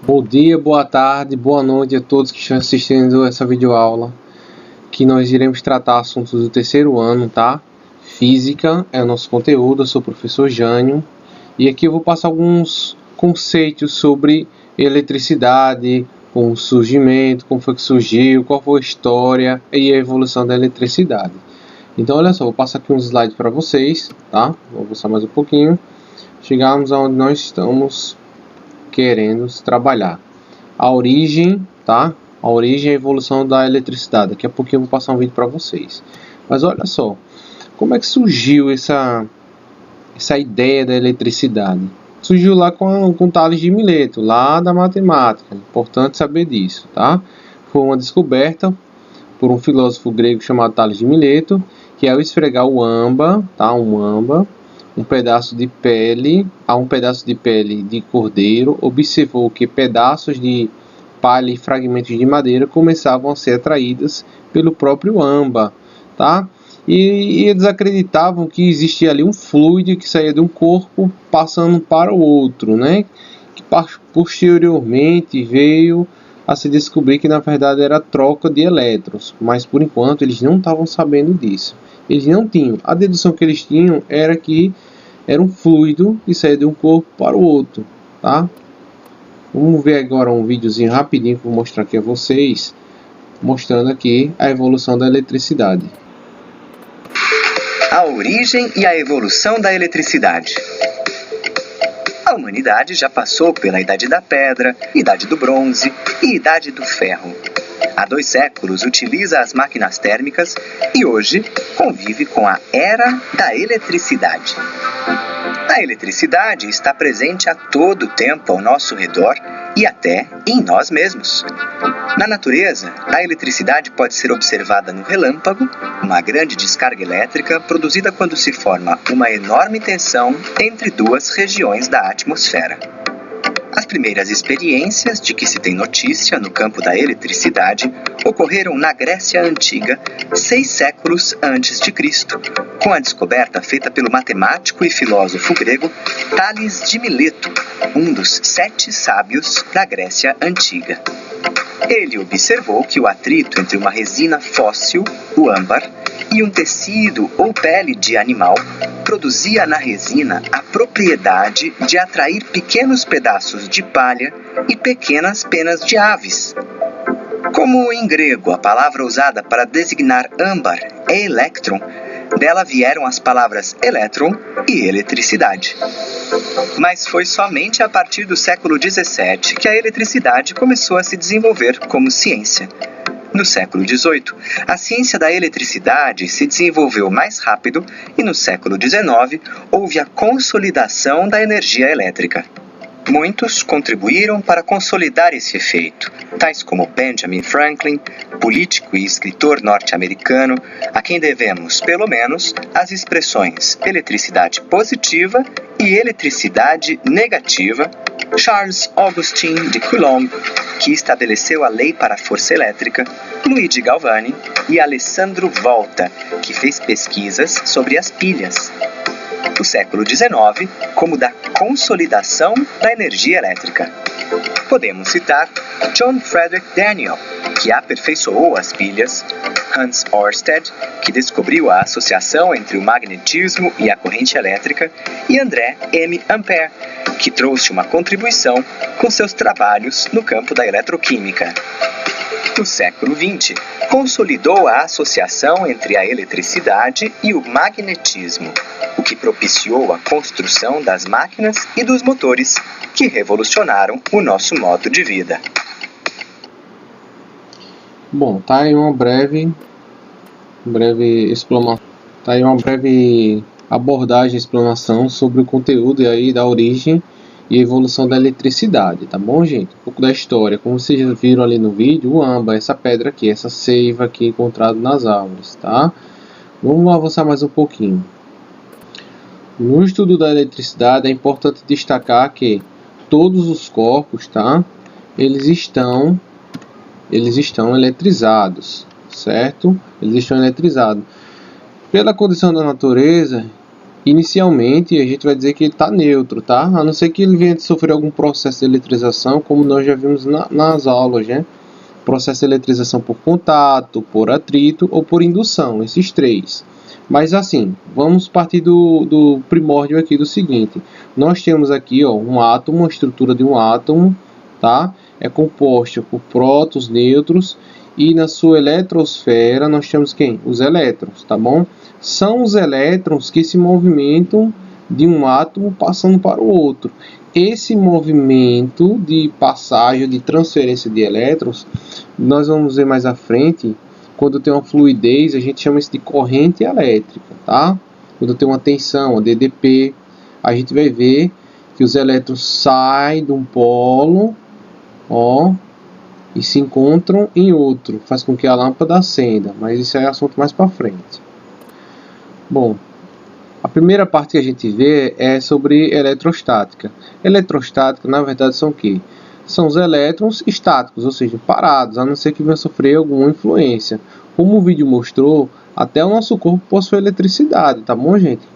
Bom dia, boa tarde, boa noite a todos que estão assistindo essa videoaula, que nós iremos tratar assuntos do terceiro ano, tá? Física é o nosso conteúdo, eu sou o professor Jânio, e aqui eu vou passar alguns conceitos sobre eletricidade, com o surgimento, como foi que surgiu, qual foi a história e a evolução da eletricidade. Então, olha só, vou passar aqui uns slides para vocês, tá? Vou avançar mais um pouquinho. Chegamos aonde nós estamos querendo trabalhar. A origem, tá? A origem e a evolução da eletricidade. Daqui a pouquinho eu vou passar um vídeo para vocês. Mas olha só, como é que surgiu essa ideia da eletricidade? Surgiu lá com Tales de Mileto, lá da matemática. É importante saber disso, tá? Foi uma descoberta por um filósofo grego chamado Tales de Mileto, que ao esfregar o âmbar, tá? Um pedaço de pele de cordeiro, observou que pedaços de palha e fragmentos de madeira começavam a ser atraídos pelo próprio âmbar, tá? E eles acreditavam que existia ali um fluido que saía de um corpo passando para o outro, né? Que posteriormente veio a se descobrir que na verdade era troca de elétrons, mas por enquanto eles não estavam sabendo disso. Eles não tinham. A dedução que eles tinham era que era um fluido que saía de um corpo para o outro, tá? Vamos ver agora um videozinho rapidinho que eu vou mostrar aqui a vocês, mostrando aqui a evolução da eletricidade. A origem e a evolução da eletricidade. A humanidade já passou pela Idade da Pedra, Idade do Bronze e Idade do Ferro. Há 2 séculos utiliza as máquinas térmicas e hoje convive com a Era da Eletricidade. A eletricidade está presente a todo tempo ao nosso redor e até em nós mesmos. Na natureza, a eletricidade pode ser observada no relâmpago, uma grande descarga elétrica produzida quando se forma uma enorme tensão entre 2 regiões da atmosfera. As primeiras experiências de que se tem notícia no campo da eletricidade ocorreram na Grécia Antiga, 6 séculos antes de Cristo, com a descoberta feita pelo matemático e filósofo grego Tales de Mileto, um dos 7 sábios da Grécia Antiga. Ele observou que o atrito entre uma resina fóssil, o âmbar, e um tecido ou pele de animal produzia na resina a propriedade de atrair pequenos pedaços de palha e pequenas penas de aves. Como em grego a palavra usada para designar âmbar é elétron, dela vieram as palavras elétron e eletricidade. Mas foi somente a partir do século XVII que a eletricidade começou a se desenvolver como ciência. No século XVIII, a ciência da eletricidade se desenvolveu mais rápido e no século XIX houve a consolidação da energia elétrica. Muitos contribuíram para consolidar esse efeito, tais como Benjamin Franklin, político e escritor norte-americano, a quem devemos, pelo menos, as expressões eletricidade positiva e eletricidade negativa, Charles Augustin de Coulomb, que estabeleceu a lei para a força elétrica, Luigi Galvani e Alessandro Volta, que fez pesquisas sobre as pilhas. O século XIX como da consolidação da energia elétrica. Podemos citar John Frederick Daniell, que aperfeiçoou as pilhas, Hans Ørsted, que descobriu a associação entre o magnetismo e a corrente elétrica, e André M. Ampère, que trouxe uma contribuição com seus trabalhos no campo da eletroquímica. No século XX, consolidou a associação entre a eletricidade e o magnetismo, o que propiciou a construção das máquinas e dos motores que revolucionaram o nosso modo de vida. Bom, tá aí uma breve explanação, tá aí uma breve abordagem, explanação sobre o conteúdo e aí da origem e evolução da eletricidade, tá bom, gente? Um pouco da história, como vocês viram ali no vídeo, o âmbar, essa pedra aqui, essa seiva aqui encontrada nas árvores, tá? Vamos avançar mais um pouquinho. No estudo da eletricidade é importante destacar que todos os corpos, tá? Eles estão eletrizados, certo? Eles estão eletrizados. Pela condição da natureza, Inicialmente, a gente vai dizer que ele está neutro, tá? A não ser que ele venha de sofrer algum processo de eletrização, como nós já vimos nas aulas, né? Processo de eletrização por contato, por atrito ou por indução, esses três. Mas assim, vamos partir do primórdio aqui do seguinte. Nós temos aqui, ó, um átomo, a estrutura de um átomo, tá? É composta por prótons, nêutrons, e na sua eletrosfera nós temos quem? Os elétrons, tá bom? São os elétrons que se movimentam de um átomo passando para o outro. Esse movimento de passagem, de transferência de elétrons, nós vamos ver mais à frente, quando tem uma fluidez, a gente chama isso de corrente elétrica, tá? Quando tem uma tensão, a DDP, a gente vai ver que os elétrons saem de um polo, ó, e se encontram em outro, faz com que a lâmpada acenda, mas isso é assunto mais para frente. Bom, a primeira parte que a gente vê é sobre eletrostática. Eletrostática, na verdade, são o quê? São os elétrons estáticos, ou seja, parados, a não ser que venha sofrer alguma influência. Como o vídeo mostrou, até o nosso corpo possui eletricidade, tá bom, gente?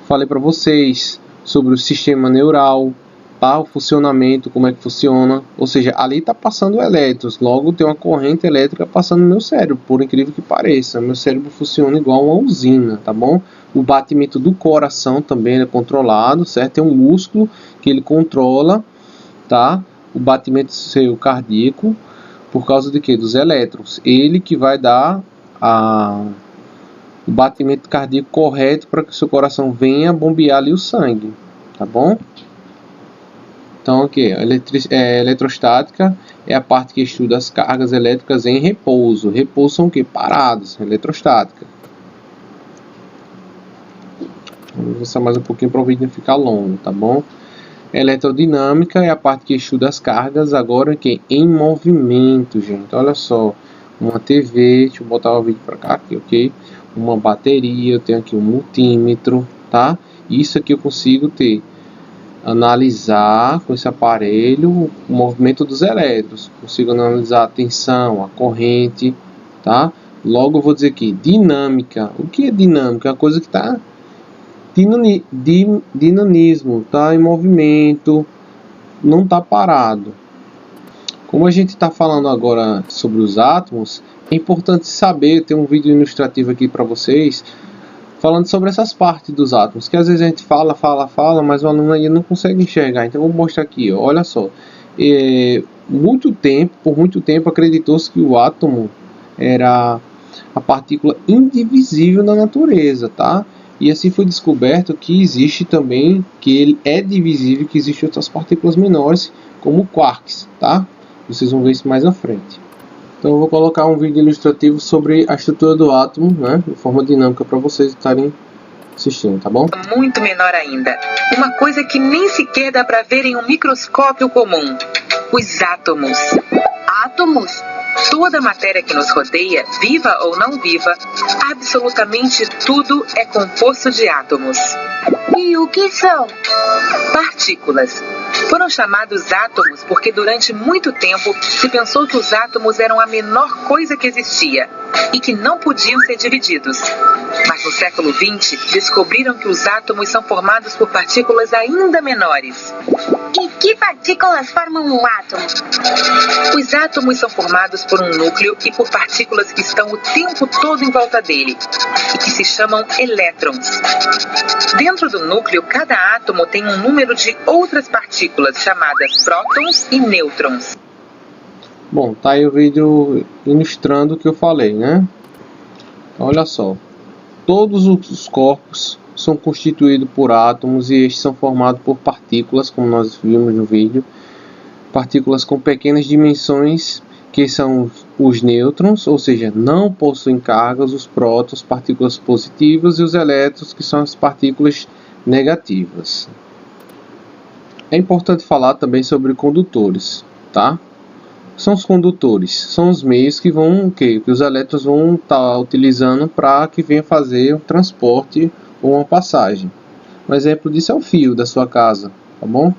Falei para vocês sobre o sistema neural, tá? O funcionamento, como é que funciona. Ou seja, ali está passando elétrons, logo tem uma corrente elétrica passando no meu cérebro, por incrível que pareça. Meu cérebro funciona igual uma usina, tá bom? O batimento do coração também é controlado, certo? Tem um músculo que ele controla, tá? O batimento seu cardíaco, por causa de quê? Dos elétrons. Ele que vai dar o batimento cardíaco correto para que o seu coração venha bombear ali o sangue, tá bom? Então, aqui, eletrostática é a parte que estuda as cargas elétricas em repouso. Repouso são o quê? Parados, eletrostática. Vamos avançar mais um pouquinho para o vídeo não ficar longo, tá bom? Eletrodinâmica é a parte que estuda as cargas agora que em movimento, gente. Olha só, uma TV, deixa eu botar o vídeo para cá aqui, ok? Uma bateria, eu tenho aqui um multímetro, tá? Isso aqui eu consigo analisar com esse aparelho o movimento dos elétrons. Consigo analisar a tensão, a corrente, tá? Logo eu vou dizer aqui, dinâmica. O que é dinâmica? É uma coisa que está dinamismo, está em movimento, não está parado. Como a gente está falando agora sobre os átomos, é importante saber, tem um vídeo ilustrativo aqui para vocês, falando sobre essas partes dos átomos, que às vezes a gente fala, mas o aluno ainda não consegue enxergar. Então eu vou mostrar aqui, ó, olha só. Por muito tempo acreditou-se que o átomo era a partícula indivisível da natureza, tá? E assim foi descoberto que existe também, que ele é divisível, que existem outras partículas menores, como quarks, tá? Vocês vão ver isso mais à frente. Então eu vou colocar um vídeo ilustrativo sobre a estrutura do átomo, né, de forma dinâmica para vocês estarem assistindo, tá bom? Muito menor ainda. Uma coisa que nem sequer dá para ver em um microscópio comum. Os átomos. Átomos? Toda a matéria que nos rodeia, viva ou não viva, absolutamente tudo é composto de átomos. E o que são? Partículas. Foram chamados átomos porque durante muito tempo se pensou que os átomos eram a menor coisa que existia e que não podiam ser divididos. Mas no século XX descobriram que os átomos são formados por partículas ainda menores. E que partículas formam um átomo? Os átomos são formados por um núcleo e por partículas que estão o tempo todo em volta dele e que se chamam elétrons. Dentro do núcleo, cada átomo tem um número de outras partículas chamadas prótons e nêutrons. Bom, tá aí o vídeo ilustrando o que eu falei, né? Olha só, todos os corpos são constituídos por átomos e estes são formados por partículas, como nós vimos no vídeo. Partículas com pequenas dimensões, que são os nêutrons, ou seja, não possuem cargas, os prótons, partículas positivas, e os elétrons, que são as partículas negativas. É importante falar também sobre condutores, tá? São os condutores, são os meios que os elétrons vão estar utilizando para que venha fazer um transporte ou uma passagem. Um exemplo disso é o fio da sua casa, tá bom?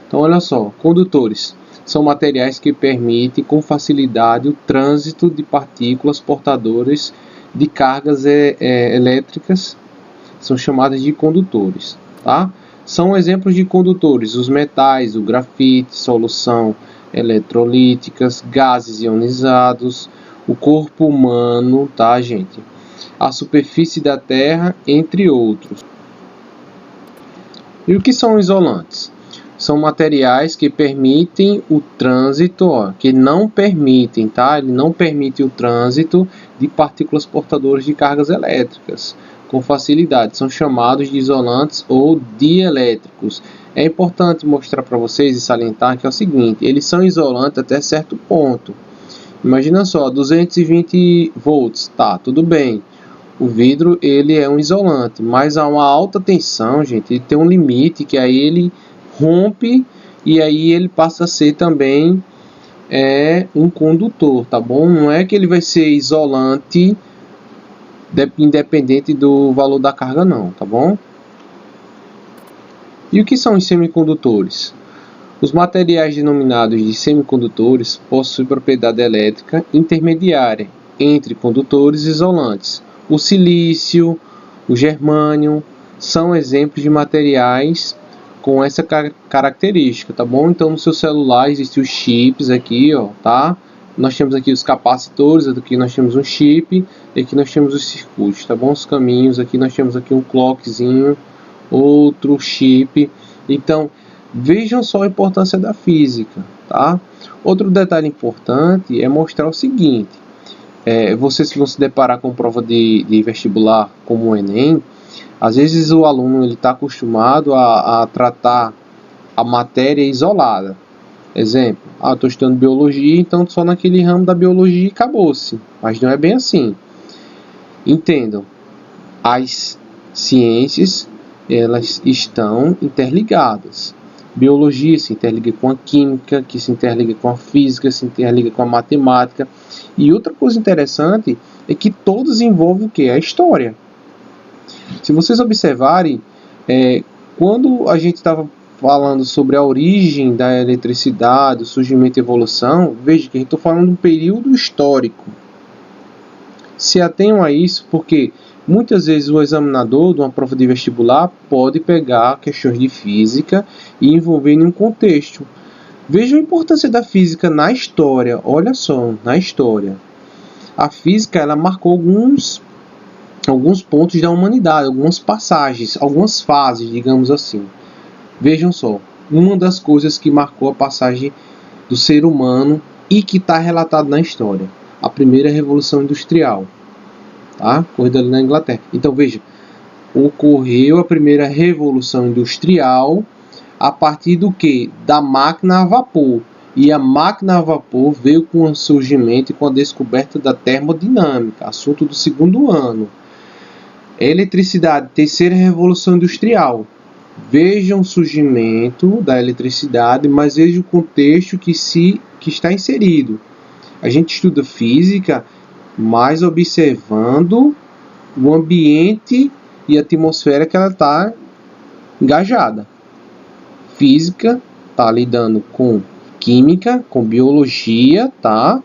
Então olha só, condutores são materiais que permitem com facilidade o trânsito de partículas portadoras de cargas elétricas são chamadas de condutores, tá? São exemplos de condutores: os metais, o grafite, solução eletrolíticas, gases ionizados, o corpo humano, tá, gente? A superfície da Terra, entre outros. E o que são isolantes? São materiais que permitem o trânsito, que não permitem, tá? Ele não permite o trânsito de partículas portadoras de cargas elétricas com facilidade. São chamados de isolantes ou dielétricos. É importante mostrar para vocês e salientar que é o seguinte: eles são isolantes até certo ponto. Imagina só, 220 volts, tá, tudo bem. O vidro, ele é um isolante, mas a uma alta tensão, gente, ele tem um limite que aí ele rompe e aí ele passa a ser também um condutor, tá bom? Não é que ele vai ser isolante independente do valor da carga, não, tá bom? E o que são os semicondutores? Os materiais denominados de semicondutores possuem propriedade elétrica intermediária entre condutores e isolantes. O silício, o germânio são exemplos de materiais com essa característica, tá bom? Então no seu celular existem os chips aqui, ó, tá? Nós temos aqui os capacitores, aqui nós temos um chip, e aqui nós temos os circuitos, tá bom? Os caminhos, aqui nós temos aqui um clockzinho, outro chip. Então, vejam só a importância da física, tá? Outro detalhe importante é mostrar o seguinte: vocês vão se deparar com prova de vestibular como o Enem. Às vezes o aluno está acostumado a tratar a matéria isolada. Exemplo, estou estudando biologia, então só naquele ramo da biologia e acabou-se. Mas não é bem assim. Entendam, as ciências, elas estão interligadas. Biologia se interliga com a química, que se interliga com a física, se interliga com a matemática. E outra coisa interessante é que todos envolvem o que? A história. Se vocês observarem, quando a gente estava falando sobre a origem da eletricidade, o surgimento e evolução, veja que a gente está falando de um período histórico. Se atenham a isso, porque muitas vezes o examinador de uma prova de vestibular pode pegar questões de física e envolver em um contexto. Vejam a importância da física na história. Olha só, na história. A física, ela marcou alguns pontos da humanidade, algumas passagens, algumas fases, digamos assim. Vejam só, uma das coisas que marcou a passagem do ser humano e que está relatado na história: a primeira revolução industrial, tá? Ocorrida ali na Inglaterra. Então veja, ocorreu a primeira revolução industrial a partir do que? Da máquina a vapor. E a máquina a vapor veio com o surgimento e com a descoberta da termodinâmica, assunto do segundo ano. Eletricidade, terceira revolução industrial. Vejam o surgimento da eletricidade, mas vejam o contexto que está inserido. A gente estuda física, mas observando o ambiente e a atmosfera que ela está engajada. Física está lidando com química, com biologia, tá?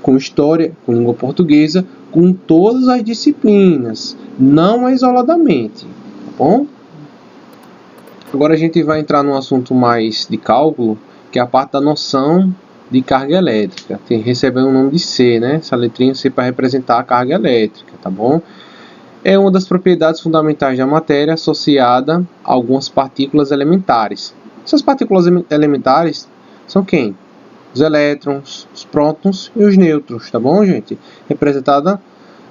Com história, com língua portuguesa, com todas as disciplinas, não isoladamente, tá bom? Agora a gente vai entrar num assunto mais de cálculo, que é a parte da noção de carga elétrica. Recebe o nome de C, né? Essa letrinha C para representar a carga elétrica, tá bom? É uma das propriedades fundamentais da matéria associada a algumas partículas elementares. Essas partículas elementares são quem? Os elétrons, os prótons e os nêutrons, tá bom, gente? Representada,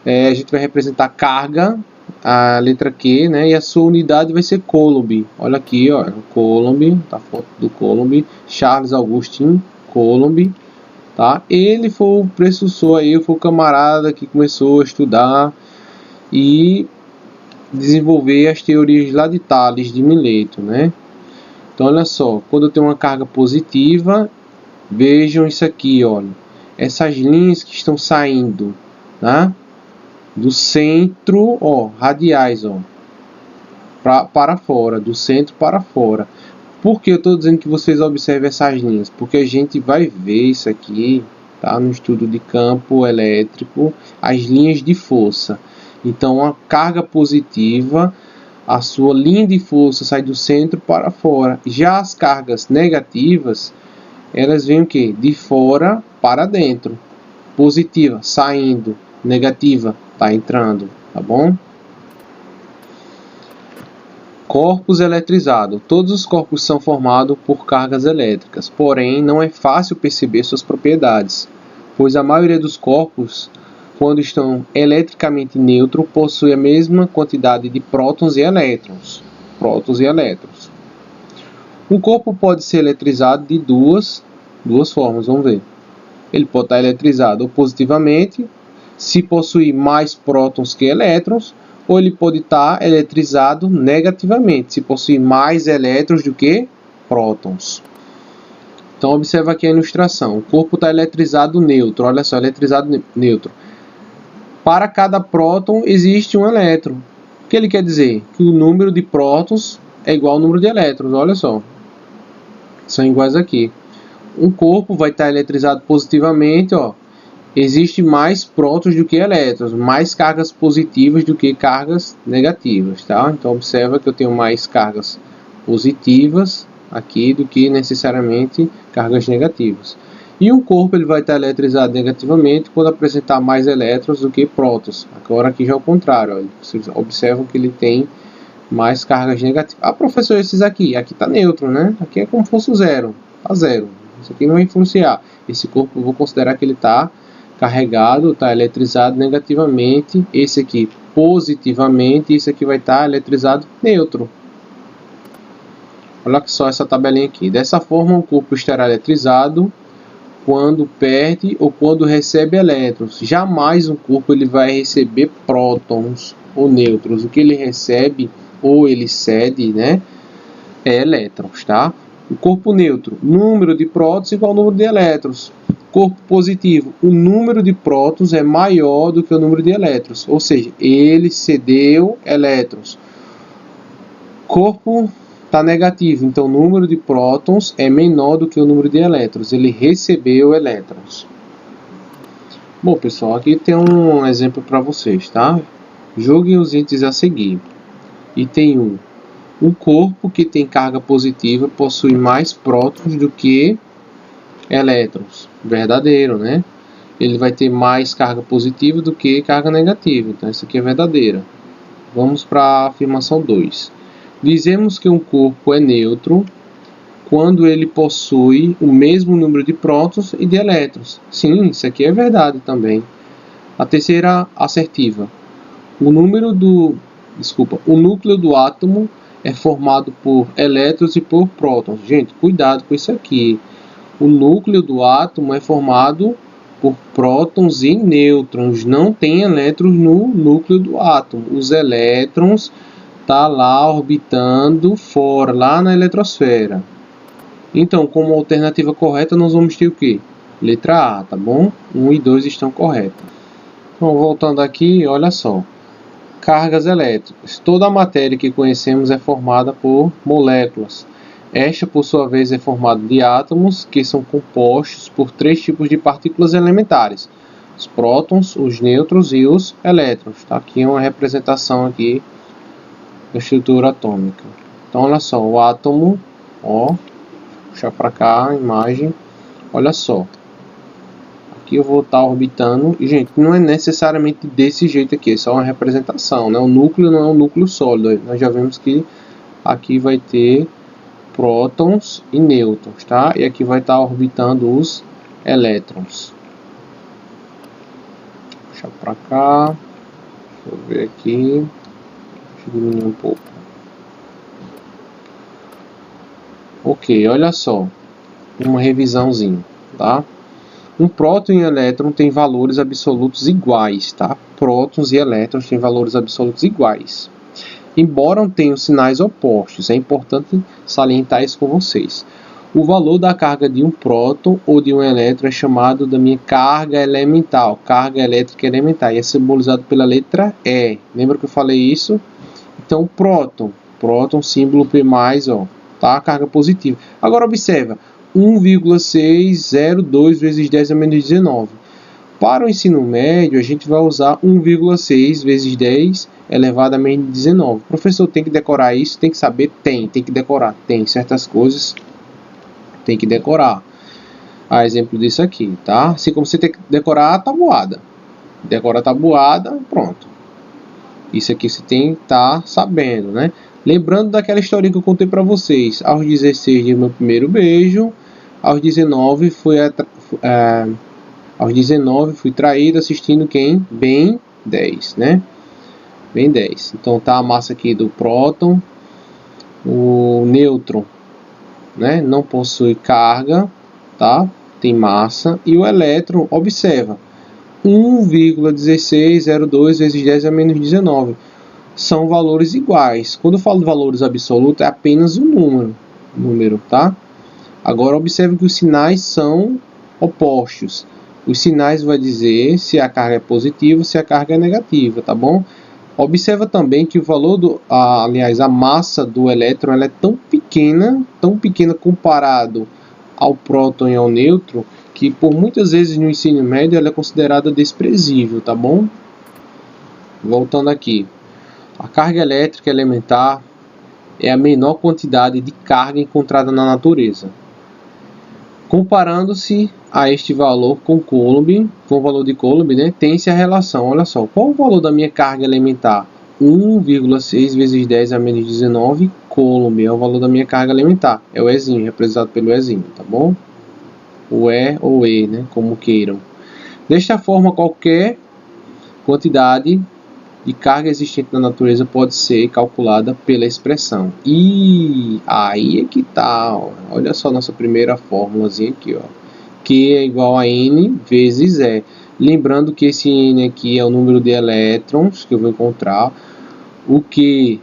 a gente vai representar carga, a letra Q, né? E a sua unidade vai ser Coulomb. Olha aqui, ó, Coulomb, tá a foto do Coulomb, Charles Augustin Coulomb, tá? Ele foi o precursor aí, foi o camarada que começou a estudar e desenvolver as teorias lá de Tales de Mileto, né? Então olha só, quando eu tenho uma carga positiva, vejam isso aqui, olha, essas linhas que estão saindo, tá? Do centro, ó, radiais, ó, para fora, do centro para fora. Por que eu estou dizendo que vocês observem essas linhas? Porque a gente vai ver isso aqui, tá? No estudo de campo elétrico, as linhas de força. Então, a carga positiva, a sua linha de força sai do centro para fora. Já as cargas negativas, elas vêm o quê? De fora para dentro. Positiva, saindo. Negativa, está entrando. Tá bom? Corpos eletrizados. Todos os corpos são formados por cargas elétricas, porém não é fácil perceber suas propriedades, pois a maioria dos corpos, quando estão eletricamente neutros, possui a mesma quantidade de prótons e elétrons. Um corpo pode ser eletrizado de duas formas, vamos ver. Ele pode estar eletrizado ou positivamente, se possuir mais prótons que elétrons, ou ele pode estar eletrizado negativamente, se possuir mais elétrons do que prótons. Então, observa aqui a ilustração. O corpo está eletrizado neutro. Olha só, eletrizado neutro. Para cada próton existe um elétron. O que ele quer dizer? Que o número de prótons é igual ao número de elétrons. Olha só. São iguais aqui. Um corpo vai estar eletrizado positivamente, ó. Existe mais prótons do que elétrons, mais cargas positivas do que cargas negativas, tá? Então observa que eu tenho mais cargas positivas aqui do que necessariamente cargas negativas. E um corpo ele vai estar eletrizado negativamente quando apresentar mais elétrons do que prótons. Agora aqui já é o contrário, ó. Vocês observam que ele tem mais cargas negativas. Ah, professor, esses aqui está neutro, né? Aqui é como se fosse zero, tá zero. Isso aqui não vai influenciar. Esse corpo eu vou considerar que ele está carregado, está eletrizado negativamente, esse aqui positivamente, esse aqui vai estar eletrizado neutro. Olha só essa tabelinha aqui. Dessa forma, o corpo estará eletrizado quando perde ou quando recebe elétrons. Jamais um corpo ele vai receber prótons ou nêutrons. O que ele recebe ou ele cede, né, é elétrons, tá? O corpo neutro, número de prótons igual ao número de elétrons. Corpo positivo, o número de prótons é maior do que o número de elétrons, ou seja, ele cedeu elétrons. Corpo está negativo, então o número de prótons é menor do que o número de elétrons, ele recebeu elétrons. Bom, pessoal, aqui tem um exemplo para vocês, tá? Joguem os itens a seguir. Item 1. Um corpo que tem carga positiva possui mais prótons do que elétrons. Verdadeiro, né? Ele vai ter mais carga positiva do que carga negativa. Então, isso aqui é verdadeira. Vamos para a afirmação 2. Dizemos que um corpo é neutro quando ele possui o mesmo número de prótons e de elétrons. Sim, isso aqui é verdade também. A terceira assertiva. O núcleo do átomo é formado por elétrons e por prótons. Gente, cuidado com isso aqui. O núcleo do átomo é formado por prótons e nêutrons. Não tem elétrons no núcleo do átomo. Os elétrons estão lá orbitando fora, lá na eletrosfera. Então, como alternativa correta, nós vamos ter o quê? Letra A, tá bom? 1 e 2 estão corretas. Então, voltando aqui, olha só. Cargas elétricas. Toda a matéria que conhecemos é formada por moléculas. Esta, por sua vez, é formada de átomos que são compostos por 3 tipos de partículas elementares: os prótons, os nêutrons e os elétrons. Tá? Aqui é uma representação aqui da estrutura atômica. Então, olha só, o átomo, ó, puxar para cá a imagem, olha só. Aqui eu vou estar orbitando, e gente, não é necessariamente desse jeito aqui, é só uma representação, né? O núcleo não é um núcleo sólido, nós já vimos que aqui vai ter prótons e nêutrons, tá? E aqui vai estar orbitando os elétrons. Puxar para cá, deixa eu ver aqui, deixa eu diminuir um pouco. Ok, olha só, uma revisãozinha, tá? Um próton e um elétron têm valores absolutos iguais, tá? Prótons e elétrons têm valores absolutos iguais. Embora tenham sinais opostos, é importante salientar isso com vocês. O valor da carga de um próton ou de um elétron é chamado da minha carga elemental, carga elétrica elementar, e é simbolizado pela letra E. Lembra que eu falei isso? Então, próton, símbolo P+, ó, tá? Carga positiva. Agora observa, 1,602 vezes 10 a menos 19. Para o ensino médio, a gente vai usar 1,6 vezes 10 elevado a menos 19. O professor tem que decorar isso? Tem que saber? Tem que decorar. Tem certas coisas, tem que decorar. A exemplo disso aqui, tá? Assim como você tem que decorar a tabuada. Decora a tabuada, pronto. Isso aqui você tem que estar sabendo, né? Lembrando daquela historinha que eu contei para vocês. Aos 16 de meu primeiro beijo. Aos 19 fui traído assistindo quem? Ben 10, né? Ben 10. Então tá a massa aqui do próton. O nêutron, né? Não possui carga, tá? Tem massa. E o elétron, observa. 1,1602 vezes 10 a menos 19. São valores iguais. Quando eu falo de valores absolutos, é apenas um número, tá? Agora observe que os sinais são opostos. Os sinais vão dizer se a carga é positiva ou se a carga é negativa, tá bom? Observa também que o valor a massa do elétron ela é tão pequena comparado ao próton e ao nêutron, que por muitas vezes no ensino médio ela é considerada desprezível, tá bom? Voltando aqui. A carga elétrica elementar é a menor quantidade de carga encontrada na natureza. Comparando-se a este valor com o valor de Coulomb, né, tem-se a relação. Olha só, qual o valor da minha carga elementar? 1,6 vezes 10 a menos 19 Coulomb é o valor da minha carga elementar. É o Ezinho, representado pelo Ezinho, tá bom? O E ou E, né, como queiram. Desta forma, qualquer quantidade de carga existente na natureza pode ser calculada pela expressão. E aí é que tá, ó. Olha só nossa primeira fórmulazinha aqui, ó. Q é igual a N vezes E. Lembrando que esse N aqui é o número de elétrons que eu vou encontrar. O Q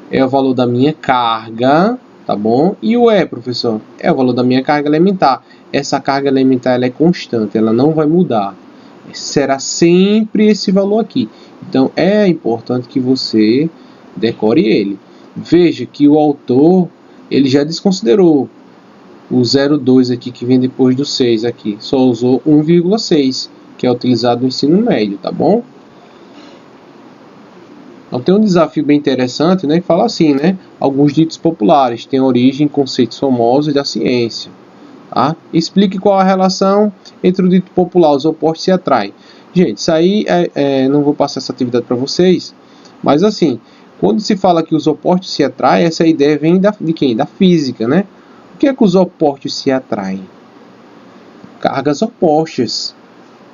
é o valor da minha carga, tá bom? E o E, professor, é o valor da minha carga elementar. Essa carga elementar ela é constante, ela não vai mudar. Será sempre esse valor aqui. Então é importante que você decore ele. Veja que o autor ele já desconsiderou o 0,2 aqui que vem depois do 6 aqui. Só usou 1,6 que é utilizado no ensino médio, tá bom? Então tem um desafio bem interessante, né, que fala assim, né? Alguns ditos populares têm origem em conceitos famosos da ciência. Tá? Explique qual a relação entre o dito popular, os opostos se atraem. Gente, isso aí não vou passar essa atividade para vocês, mas assim, quando se fala que os opostos se atraem, essa ideia vem de quem? Da física, né? O que é que os opostos se atraem? Cargas opostas,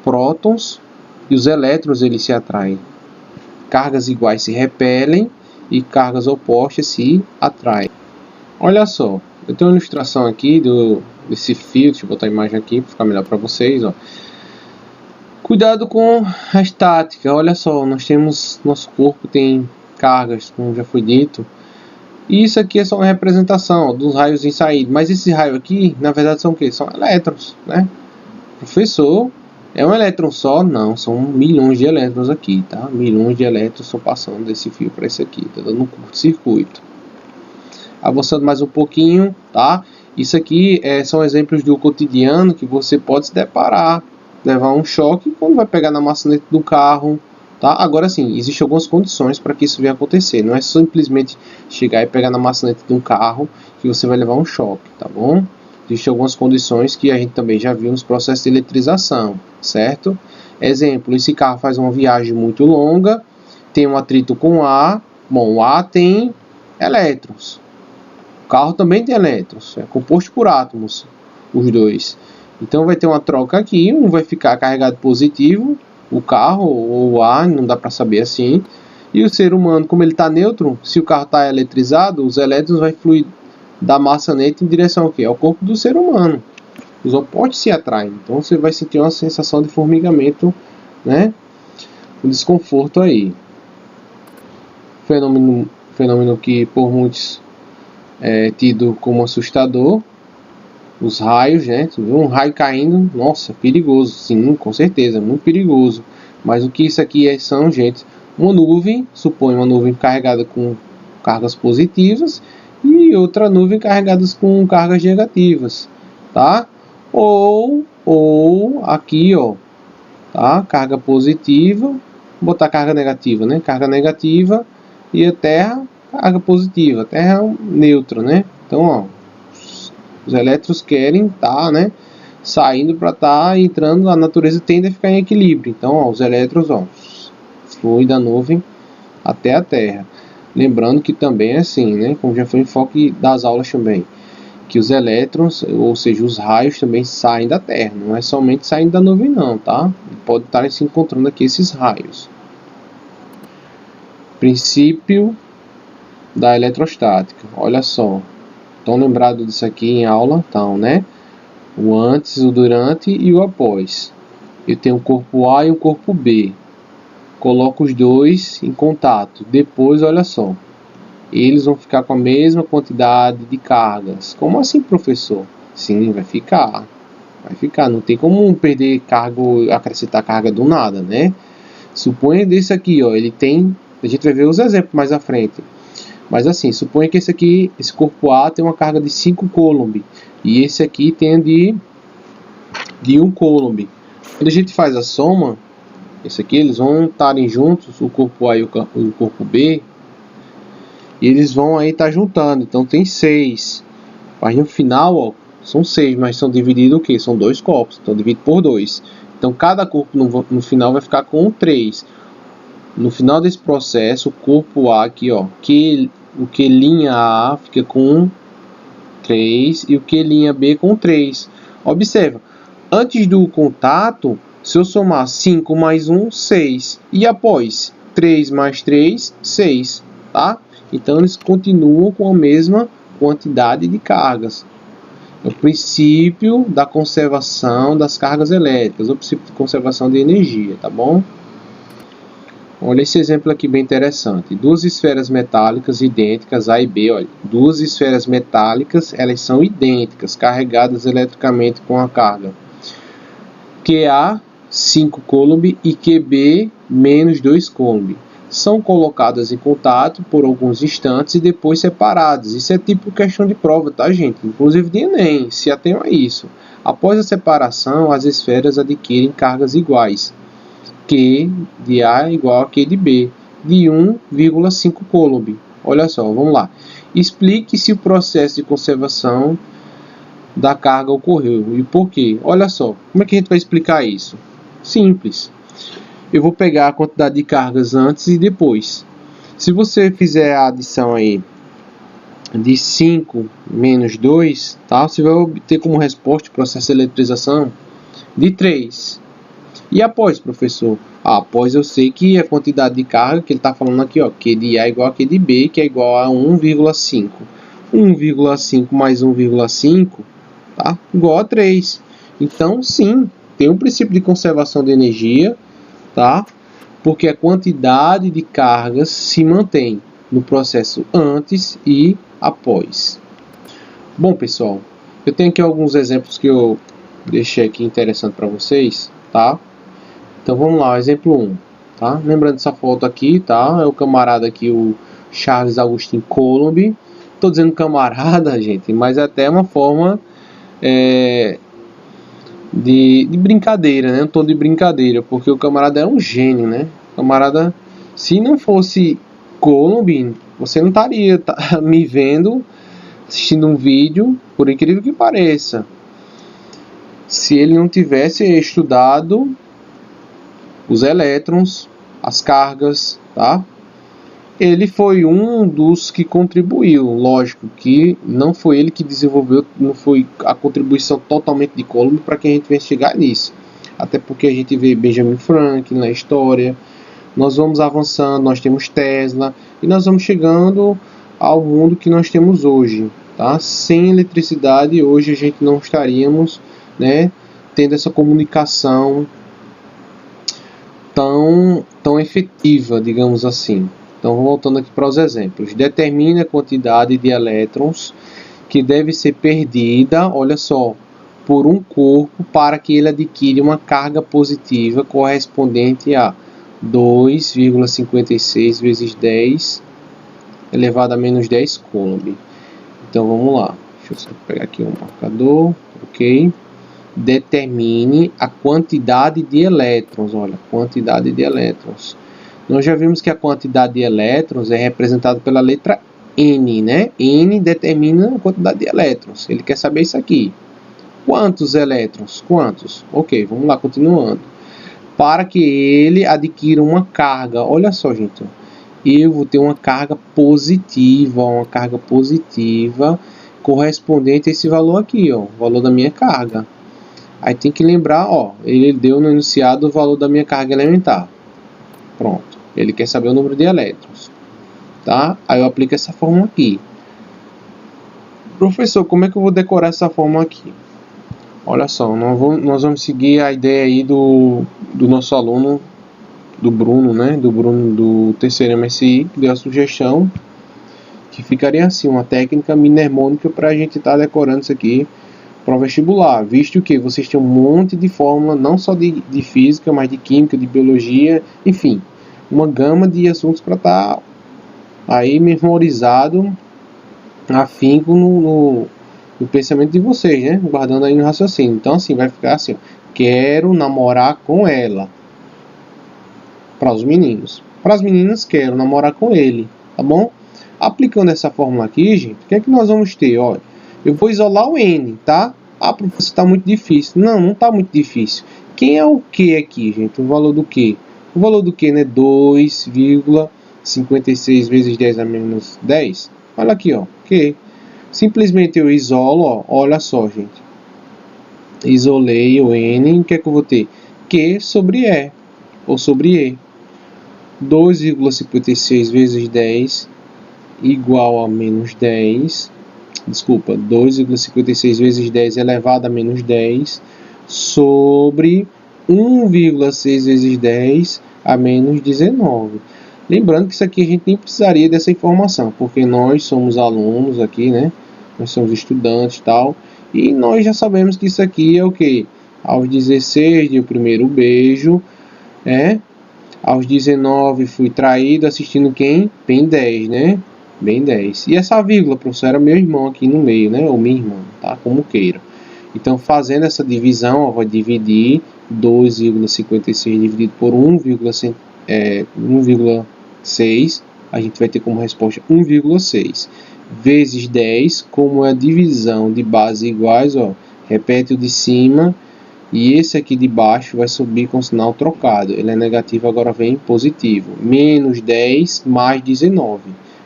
prótons e os elétrons eles se atraem. Cargas iguais se repelem e cargas opostas se atraem. Olha só, eu tenho uma ilustração aqui desse fio, deixa eu botar a imagem aqui para ficar melhor para vocês, ó. Cuidado com a estática. Olha só, nosso corpo tem cargas, como já foi dito. E isso aqui é só uma representação ó, dos raios em saída. Mas esse raio aqui, na verdade, são o quê? São elétrons, né? Professor, é um elétron só? Não, são milhões de elétrons aqui, tá? Milhões de elétrons estão passando desse fio para esse aqui. Tá dando um curto-circuito. Avançando mais um pouquinho, tá? Isso aqui são exemplos do cotidiano que você pode se deparar. Levar um choque quando vai pegar na maçaneta do carro, tá? Agora sim, existem algumas condições para que isso venha acontecer. Não é simplesmente chegar e pegar na maçaneta de um carro que você vai levar um choque, tá bom? Existem algumas condições que a gente também já viu nos processos de eletrização, certo? Exemplo, esse carro faz uma viagem muito longa, tem um atrito com o ar. Bom, o ar tem elétrons. O carro também tem elétrons, é composto por átomos, os dois. Então vai ter uma troca aqui, um vai ficar carregado positivo, o carro ou o ar, não dá para saber assim. E o ser humano, como ele está neutro, se o carro está eletrizado, os elétrons vão fluir da maçaneta em direção ao quê? Ao corpo do ser humano. Os opostos se atraem, então você vai sentir uma sensação de formigamento, né? Um desconforto aí. Fenômeno que por muitos é tido como assustador. Os raios, né? Um raio caindo, nossa, perigoso. Sim, com certeza, muito perigoso. Mas o que isso aqui são, gente? Uma nuvem, supõe uma nuvem carregada com cargas positivas e outra nuvem carregada com cargas negativas, tá? Ou aqui, ó, tá? Carga positiva, vou botar carga negativa, né? Carga negativa e a Terra, carga positiva. A Terra é um neutro, né? Então, ó, os elétrons querem estar, né, saindo para estar entrando, a natureza tende a ficar em equilíbrio. Então, ó, os elétrons, ó, fluem da nuvem até a Terra. Lembrando que também é assim, né, como já foi o enfoque das aulas também, que os elétrons, ou seja, os raios também saem da Terra, não é somente saindo da nuvem não, tá? Pode estar se encontrando aqui esses raios. Princípio da eletrostática, olha só. Estão lembrados disso aqui em aula? Então, né? O antes, o durante e o após. Eu tenho o corpo A e o corpo B. Coloco os dois em contato. Depois, olha só. Eles vão ficar com a mesma quantidade de cargas. Como assim, professor? Sim, vai ficar. Vai ficar. Não tem como perder carga, acrescentar carga do nada, né? Suponha desse aqui, ó. Ele tem... A gente vai ver os exemplos mais à frente. Mas assim, suponha que esse corpo A tem uma carga de 5 coulomb e esse aqui tem de 1 coulomb. Quando a gente faz a soma, esse aqui, eles vão estarem juntos, o corpo A e o corpo B, e eles vão aí estar juntando. Então tem 6. Mas no final, ó, são 6, mas são divididos o quê? São 2 corpos, então dividido por 2. Então cada corpo no final vai ficar com 3. No final desse processo, o corpo A aqui, ó, o Q' A fica com 3 e o Q' B com 3. Observa, antes do contato, se eu somar 5 mais 1, 6. E após 3 mais 3, 6. Tá? Então eles continuam com a mesma quantidade de cargas. É o princípio da conservação das cargas elétricas, o princípio de conservação de energia, tá bom? Olha esse exemplo aqui bem interessante. Duas esferas metálicas idênticas, A e B. Olha, duas esferas metálicas, elas são idênticas, carregadas eletricamente com a carga QA 5 coulomb e QB menos 2 coulomb. São colocadas em contato por alguns instantes e depois separadas. Isso é tipo questão de prova, tá, gente? Inclusive de Enem, se atenham a isso. Após a separação, as esferas adquirem cargas iguais. Q de A igual a Q de B, de 1,5 coulomb. Olha só, vamos lá. Explique se o processo de conservação da carga ocorreu e por quê. Olha só, como é que a gente vai explicar isso? Simples. Eu vou pegar a quantidade de cargas antes e depois. Se você fizer a adição aí de 5 menos 2, tá? Você vai obter como resposta o processo de eletrização de 3. E após, professor? Após eu sei que a quantidade de carga que ele está falando aqui, ó, Q de A igual a Q de B, que é igual a 1,5. 1,5 mais 1,5, tá? Igual a 3. Então, sim, tem um princípio de conservação de energia, tá? Porque a quantidade de cargas se mantém no processo antes e após. Bom, pessoal, eu tenho aqui alguns exemplos que eu deixei aqui interessante para vocês, tá? Então vamos lá, exemplo 1, tá? Lembrando dessa foto aqui, tá? É o camarada aqui, o Charles Augustin Coulomb. Tô dizendo camarada, gente, mas é até uma forma de brincadeira, né? Um tom de brincadeira, porque o camarada era um gênio, né? O camarada, se não fosse Coulomb, você não estaria me vendo, assistindo um vídeo, por incrível que pareça. Se ele não tivesse estudado os elétrons, as cargas, tá? Ele foi um dos que contribuiu. Lógico que não foi ele que desenvolveu, não foi a contribuição totalmente de Coulomb para que a gente venha chegar nisso. Até porque a gente vê Benjamin Franklin na história, nós vamos avançando, nós temos Tesla, e nós vamos chegando ao mundo que nós temos hoje, tá? Sem eletricidade, hoje a gente não estaríamos, né, tendo essa comunicação tão efetiva, digamos assim. Então, voltando aqui para os exemplos. Determine a quantidade de elétrons que deve ser perdida, olha só, por um corpo para que ele adquira uma carga positiva correspondente a 2,56 vezes 10 elevado a menos 10 coulomb. Então, vamos lá. Deixa eu só pegar aqui um marcador. Ok. determine a quantidade de elétrons. Olha, quantidade de elétrons. Nós já vimos que a quantidade de elétrons é representada pela letra N, né? N determina a quantidade de elétrons. Ele quer saber isso aqui. Quantos elétrons? Quantos? Ok, vamos lá, continuando. Para que ele adquira uma carga. Olha só, gente. Eu vou ter uma carga positiva. Uma carga positiva correspondente a esse valor aqui, ó. O valor da minha carga. Aí tem que lembrar, ó. Ele deu no enunciado o valor da minha carga elementar. Pronto. Ele quer saber o número de elétrons. Tá? Aí eu aplico essa fórmula aqui. Professor, como é que eu vou decorar essa fórmula aqui? Olha só, nós vamos seguir a ideia aí do nosso aluno, do Bruno, né? Do Bruno do terceiro MSI, que deu a sugestão que ficaria assim, uma técnica mnemônica para a gente estar decorando isso aqui para o vestibular, visto que vocês têm um monte de fórmula, não só de física, mas de química, de biologia, enfim, uma gama de assuntos para estar aí memorizado, afinco no pensamento de vocês, né? Guardando aí no raciocínio. Então assim, vai ficar assim, ó. Quero namorar com ela. Para os meninos. Para as meninas, quero namorar com ele. Tá bom? Aplicando essa fórmula aqui, gente, o que é que nós vamos ter? Olha, eu vou isolar o N, tá? Ah, professor, está muito difícil. Não, não está muito difícil. Quem é o que aqui, gente? O valor do que? O valor do que, né? 2,56 vezes 10 a menos 10. Olha aqui, ó. Que simplesmente eu isolo, ó. Olha só, gente. Isolei o N. O que é que eu vou ter? Q sobre E. Ou sobre E. 2,56 vezes 10 igual a menos 10. Desculpa, 2,56 vezes 10 elevado a menos 10 sobre 1,6 vezes 10 a menos 19. Lembrando que isso aqui a gente nem precisaria dessa informação, porque nós somos alunos aqui, né? Nós somos estudantes e tal, e nós já sabemos que isso aqui é o que? Aos 16 dei o primeiro beijo, aos 19 fui traído assistindo quem? Ben 10, né? Ben 10. E essa vírgula, professor, era meu irmão aqui no meio, né? Ou minha irmã, tá? Como queira. Então, fazendo essa divisão, ó, vai dividir 2,56 dividido por 1,6. A gente vai ter como resposta 1,6. Vezes 10, como é a divisão de bases iguais, ó. Repete o de cima. E esse aqui de baixo vai subir com o sinal trocado. Ele é negativo, agora vem positivo. Menos 10 mais 19.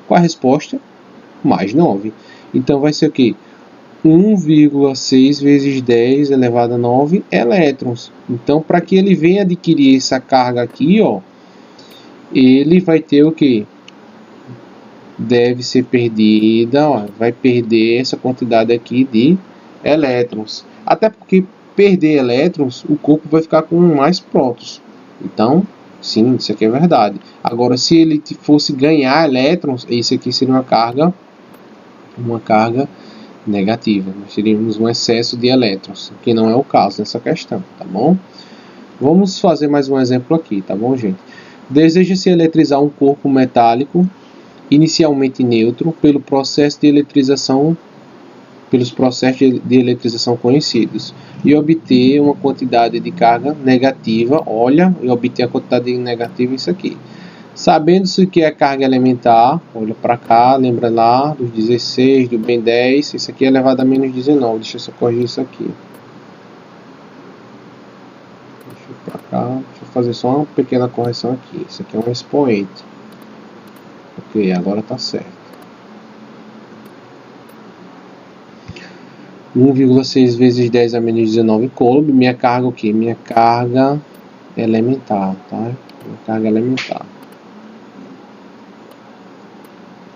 Qual a resposta? Mais 9. Então vai ser o quê? 1,6 vezes 10 elevado a 9 elétrons. Então, para que ele venha adquirir essa carga aqui, ó, ele vai ter o quê? Deve ser perdida, ó, vai perder essa quantidade aqui de elétrons. Até porque perder elétrons, o corpo vai ficar com mais prótons. Então, sim, isso aqui é verdade. Agora, se ele fosse ganhar elétrons, isso aqui seria uma carga negativa. Nós teríamos um excesso de elétrons, que não é o caso nessa questão, tá bom? Vamos fazer mais um exemplo aqui, tá bom, gente? Deseja-se eletrizar um corpo metálico inicialmente neutro pelos processos de eletrização conhecidos e obter uma quantidade de carga negativa. Olha, eu obter a quantidade de negativa isso aqui. Sabendo-se o que é carga elementar, olha para cá, lembra lá dos 16, do Ben 10, isso aqui é elevado a menos 19, deixa eu só corrigir isso aqui. Deixa eu para cá, deixa eu fazer só uma pequena correção aqui, isso aqui é um expoente. Ok, agora está certo. 1,6 vezes 10 a menos 19 coulomb, minha carga o que? Minha carga elementar, tá? Minha carga elementar.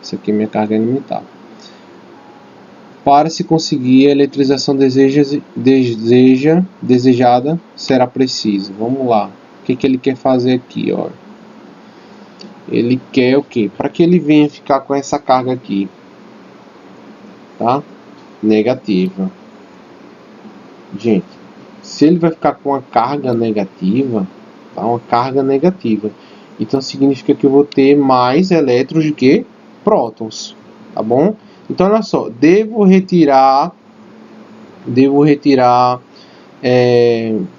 Isso aqui é minha carga elementar. Para se conseguir a eletrização desejada, será preciso. Vamos lá. O que ele quer fazer aqui, ó? Ele quer o quê? Para que ele venha ficar com essa carga aqui, tá? Negativa. Gente, se ele vai ficar com uma carga negativa, tá? Uma carga negativa. Então significa que eu vou ter mais elétrons do que prótons, tá bom? Então olha só, devo retirar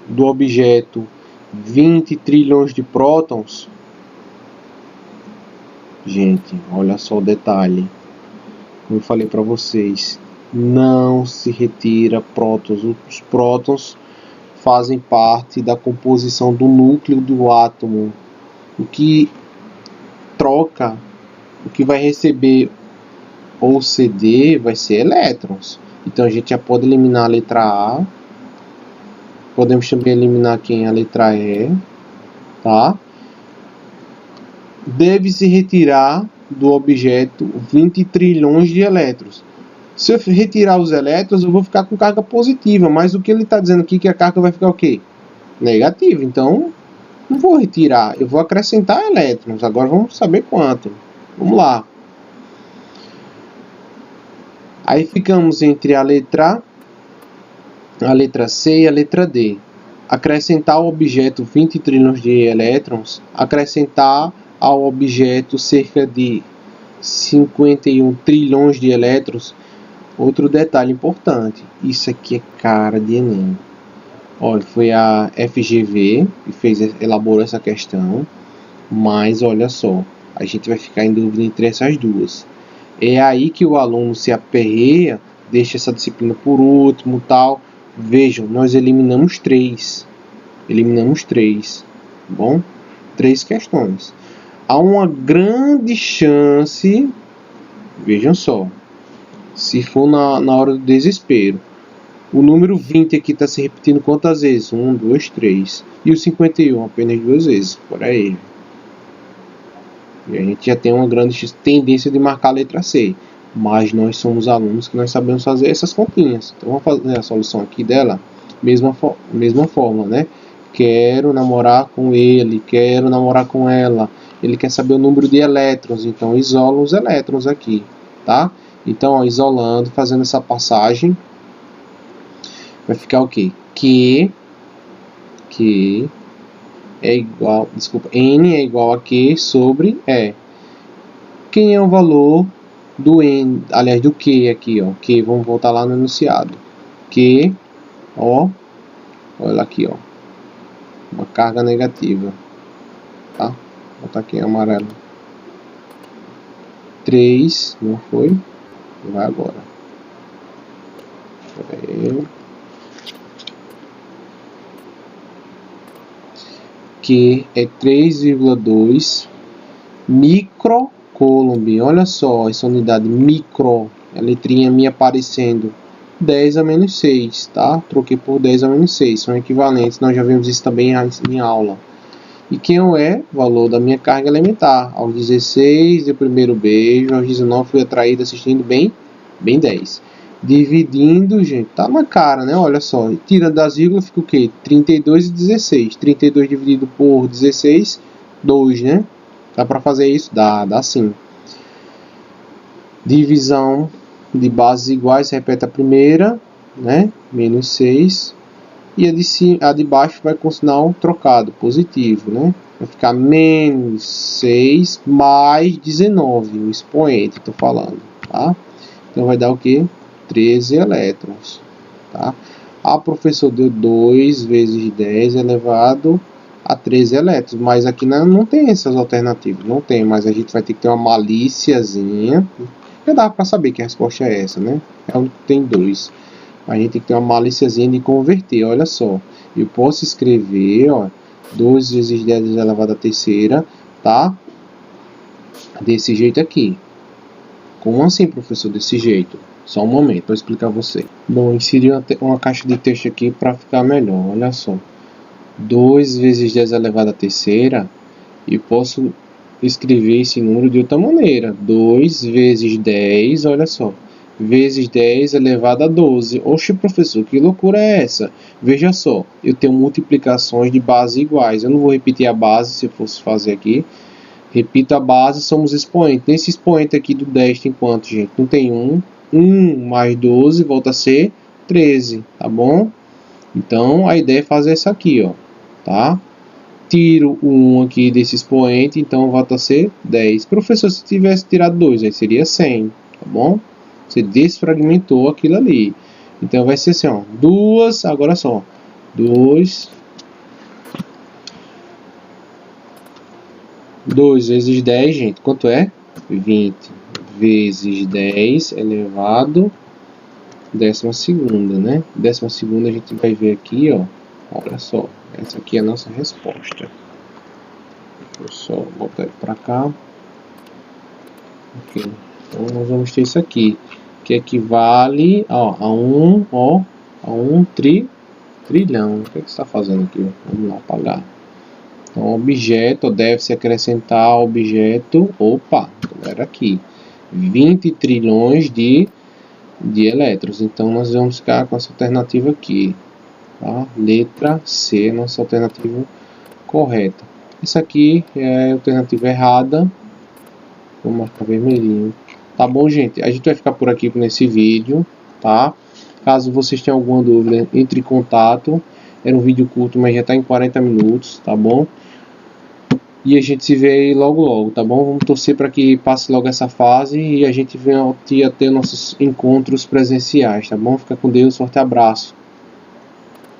do objeto 20 trilhões de prótons, gente, olha só o detalhe, como eu falei para vocês, não se retira prótons. Os prótons fazem parte da composição do núcleo do átomo. O que troca, o que vai receber ou ceder vai ser elétrons. Então a gente já pode eliminar a letra A. Podemos também eliminar aqui a letra E, tá? Deve-se retirar do objeto 20 trilhões de elétrons. Se eu retirar os elétrons, eu vou ficar com carga positiva, mas o que ele está dizendo aqui é que a carga vai ficar o quê? Negativa. Então, não vou retirar, eu vou acrescentar elétrons. Agora vamos saber quanto. Vamos lá. Aí ficamos entre a letra C e a letra D. Acrescentar ao objeto 20 trilhões de elétrons, acrescentar ao objeto cerca de 51 trilhões de elétrons. Outro detalhe importante, isso aqui é cara de Enem. Olha, foi a FGV que elaborou essa questão, mas olha só, a gente vai ficar em dúvida entre essas duas. É aí que o aluno se aperreia, deixa essa disciplina por último, tal. Vejam, nós eliminamos 3. Eliminamos 3, tá bom? 3 questões. Há uma grande chance, vejam só, se for na hora do desespero, o número 20 aqui está se repetindo quantas vezes? 1, 2, 3. E o 51 apenas 2 vezes, por aí. E a gente já tem uma grande tendência de marcar a letra C. Mas nós somos alunos que nós sabemos fazer essas continhas. Então vamos fazer a solução aqui dela. Mesma fórmula, né? Quero namorar com ele, quero namorar com ela. Ele quer saber o número de elétrons, então isola os elétrons aqui, tá? Então, ó, isolando, fazendo essa passagem, vai ficar o quê? Que é igual, N é igual a Q sobre E. Quem é o valor do N, aliás, do Q aqui, ó? Q, vamos voltar lá no enunciado. Q, ó, olha aqui, ó, uma carga negativa, tá? Vou botar aqui em amarelo. 3, não foi? Vai agora. Peraí. Que é 3,2 microcoulomb. Olha só essa unidade micro, a letrinha minha aparecendo 10 a menos 6, tá? Troquei por 10 a menos 6, são equivalentes, nós já vimos isso também em aula. E quem é o valor da minha carga elementar? Aos 16, o primeiro beijo, aos 19 fui atraído assistindo bem 10. Dividindo, gente, tá na cara, né? Olha só, tira das vírgulas, fica o quê? 32 e 16. 32 dividido por 16, 2, né? Dá pra fazer isso? Dá sim. Divisão de bases iguais, repete a primeira, né? Menos 6. E a de baixo vai com sinal trocado, positivo, né? Vai ficar menos 6 mais 19, o expoente, estou falando, tá? Então vai dar o quê? 13 elétrons, tá? A professor deu 2 vezes 10 elevado a 13 elétrons, mas aqui não tem essas alternativas, não tem, mas a gente vai ter que ter uma malíciazinha. Já dá para saber que a resposta é essa, né? É onde tem 2. A gente tem que ter uma malíciazinha de converter, olha só. Eu posso escrever, ó, 2 vezes 10 elevado a terceira, tá? Desse jeito aqui. Como assim, professor, desse jeito? Só um momento, para explicar a você. Bom, inseri uma caixa de texto aqui para ficar melhor, olha só. 2 vezes 10 elevado a terceira, e posso escrever esse número de outra maneira. 2 vezes 10, olha só, vezes 10 elevado a 12. Oxe, professor, que loucura é essa? Veja só, eu tenho multiplicações de bases iguais. Eu não vou repetir a base se eu fosse fazer aqui. Repito a base, somos expoentes. Nesse expoente aqui do 10 tem quanto, gente? Não tem 1. 1 mais 12 volta a ser 13, tá bom? Então, a ideia é fazer isso aqui, ó, tá? Tiro o 1 aqui desse expoente, então volta a ser 10. Professor, se tivesse tirado 2, aí seria 100, tá bom? Você desfragmentou aquilo ali. Então, vai ser assim, ó, 2, agora só, 2 vezes 10, gente, quanto é? 20 vezes 10 elevado à 12ª, né? 12ª a gente vai ver aqui, ó. Olha só, essa aqui é a nossa resposta. Vou só botar ele para cá. Ok. Então nós vamos ter isso aqui, que equivale a um trilhão. O que você está fazendo aqui? Vamos lá apagar. Então, objeto, deve-se acrescentar ao objeto, era aqui, 20 trilhões de elétrons. Então, nós vamos ficar com essa alternativa aqui, tá? Letra C, nossa alternativa correta. Essa aqui é a alternativa errada. Vou marcar vermelhinho. Tá bom, gente? A gente vai ficar por aqui nesse vídeo, tá? Caso vocês tenham alguma dúvida, entre em contato. Era um vídeo curto, mas já está em 40 minutos, tá bom? E a gente se vê aí logo, tá bom? Vamos torcer para que passe logo essa fase e a gente venha a ter nossos encontros presenciais, tá bom? Fica com Deus, forte abraço.